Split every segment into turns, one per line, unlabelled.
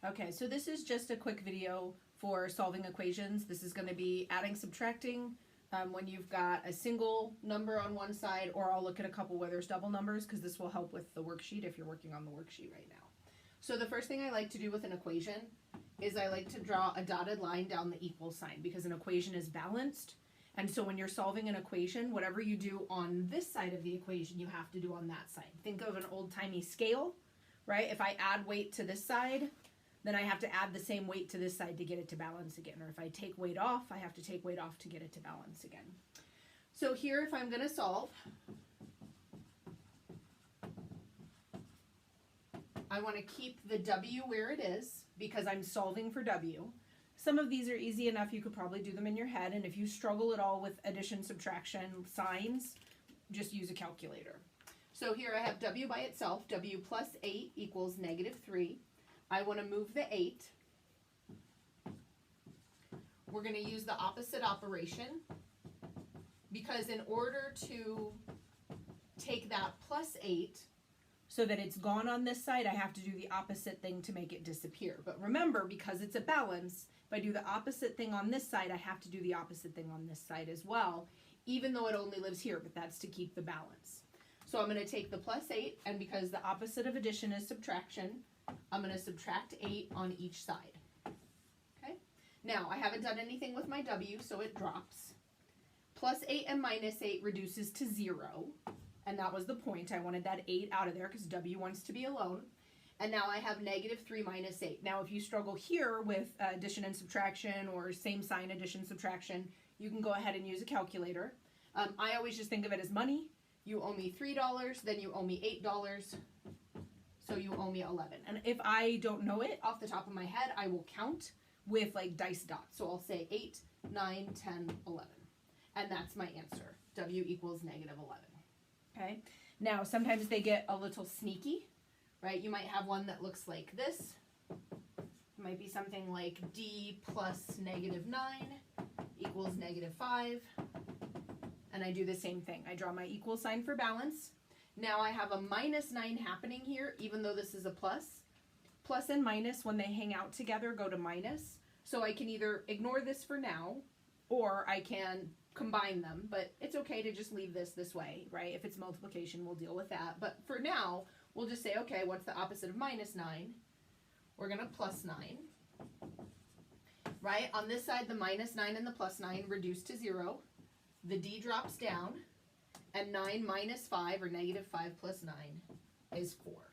Okay, so this is just a quick video for solving equations. This is going to be adding, subtracting when you've got a single number on one side, or I'll look at a couple where there's double numbers because this will help with the worksheet if you're working on the worksheet right now. So the first thing I like to do with an equation is I like to draw a dotted line down the equal sign because an equation is balanced. And so when you're solving an equation, whatever you do on this side of the equation, you have to do on that side. Think of an old-timey scale, right? If I add weight to this side, then I have to add the same weight to this side to get it to balance again. Or if I take weight off, I have to take weight off to get it to balance again. So here, if I'm going to solve, I want to keep the W where it is because I'm solving for W. Some of these are easy enough, you could probably do them in your head. And if you struggle at all with addition, subtraction, signs, just use a calculator. So here I have W by itself. W plus 8 equals -3. I want to move the 8. We're going to use the opposite operation because in order to take that plus 8 so that it's gone on this side, I have to do the opposite thing to make it disappear. But remember, because it's a balance, if I do the opposite thing on this side, I have to do the opposite thing on this side as well, even though it only lives here, but that's to keep the balance. So I'm going to take the plus 8, and because the opposite of addition is subtraction, I'm going to subtract 8 on each side. Okay? Now, I haven't done anything with my W, so it drops. Plus 8 and minus 8 reduces to 0. And that was the point. I wanted that 8 out of there because W wants to be alone. And now I have -3 minus 8. Now, if you struggle here with addition and subtraction or same sign addition, subtraction, you can go ahead and use a calculator. I always just think of it as money. You owe me $3, then you owe me $8. So you owe me 11. And if I don't know it off the top of my head, I will count with like dice dots. So I'll say 8, 9, 10, 11. And that's my answer. W equals -11. Okay. Now, sometimes they get a little sneaky, right? You might have one that looks like this. It might be something like D plus -9 equals -5. And I do the same thing. I draw my equal sign for balance. Now I have a -9 happening here, even though this is a plus. Plus and minus, when they hang out together, go to minus. So I can either ignore this for now, or I can combine them. But it's okay to just leave this way, right? If it's multiplication, we'll deal with that. But for now, we'll just say, okay, what's the opposite of -9? We're going to plus 9. Right? On this side, the -9 and the plus 9 reduce to 0. The D drops down. And 9 minus 5, or -5 plus 9, is 4.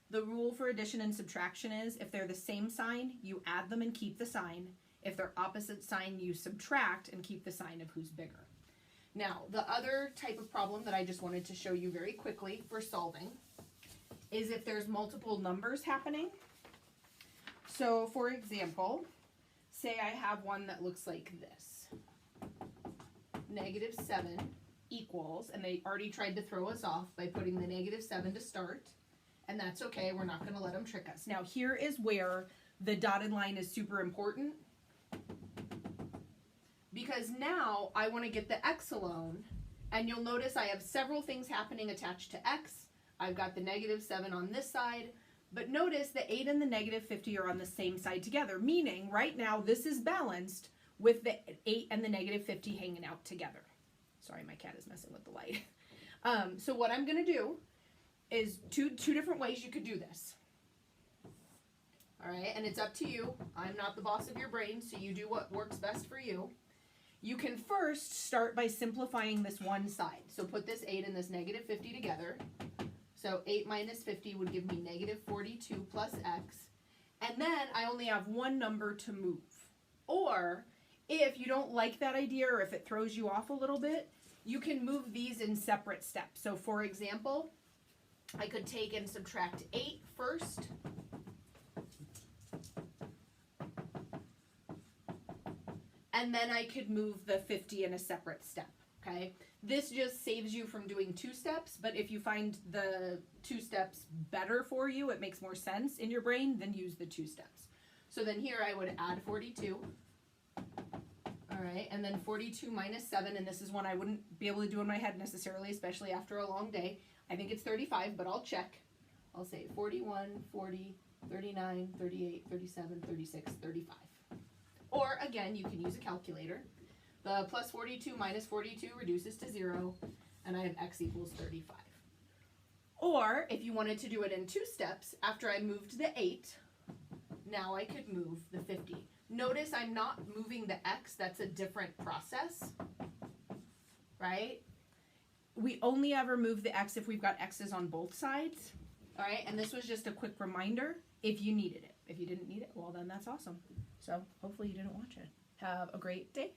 The rule for addition and subtraction is if they're the same sign, you add them and keep the sign. If they're opposite sign, you subtract and keep the sign of who's bigger. Now, the other type of problem that I just wanted to show you very quickly for solving is if there's multiple numbers happening. So, for example, say I have one that looks like this. -7 equals, and they already tried to throw us off by putting the -7 to start, and that's okay, we're not going to let them trick us. Now here is where the dotted line is super important, because now I want to get the x alone, and you'll notice I have several things happening attached to x. I've got the -7 on this side, but notice the 8 and the -50 are on the same side together, meaning right now this is balanced with the 8 and the -50 hanging out together. Sorry, my cat is messing with the light. So what I'm going to do is two different ways you could do this. All right, and it's up to you. I'm not the boss of your brain, so you do what works best for you. You can first start by simplifying this one side. So put this 8 and this -50 together. So 8 minus 50 would give me -42 plus x. And then I only have one number to move. Or if you don't like that idea, or if it throws you off a little bit, you can move these in separate steps. So for example, I could take and subtract 8 first. And then I could move the 50 in a separate step, okay? This just saves you from doing 2 steps, but if you find the 2 steps better for you, it makes more sense in your brain, then use the 2 steps. So then here I would add 42. All right, and then 42 minus 7, and this is one I wouldn't be able to do in my head necessarily, especially after a long day. I think it's 35, but I'll check. I'll say 41, 40, 39, 38, 37, 36, 35. Or again, you can use a calculator. The plus 42 minus 42 reduces to 0, and I have x equals 35. Or if you wanted to do it in 2 steps, after I moved the 8, now I could move the 50. Notice I'm not moving the x, that's a different process, right? We only ever move the x if we've got x's on both sides, all right? And this was just a quick reminder if you needed it. If you didn't need it, well then that's awesome. So hopefully you didn't watch it. Have a great day.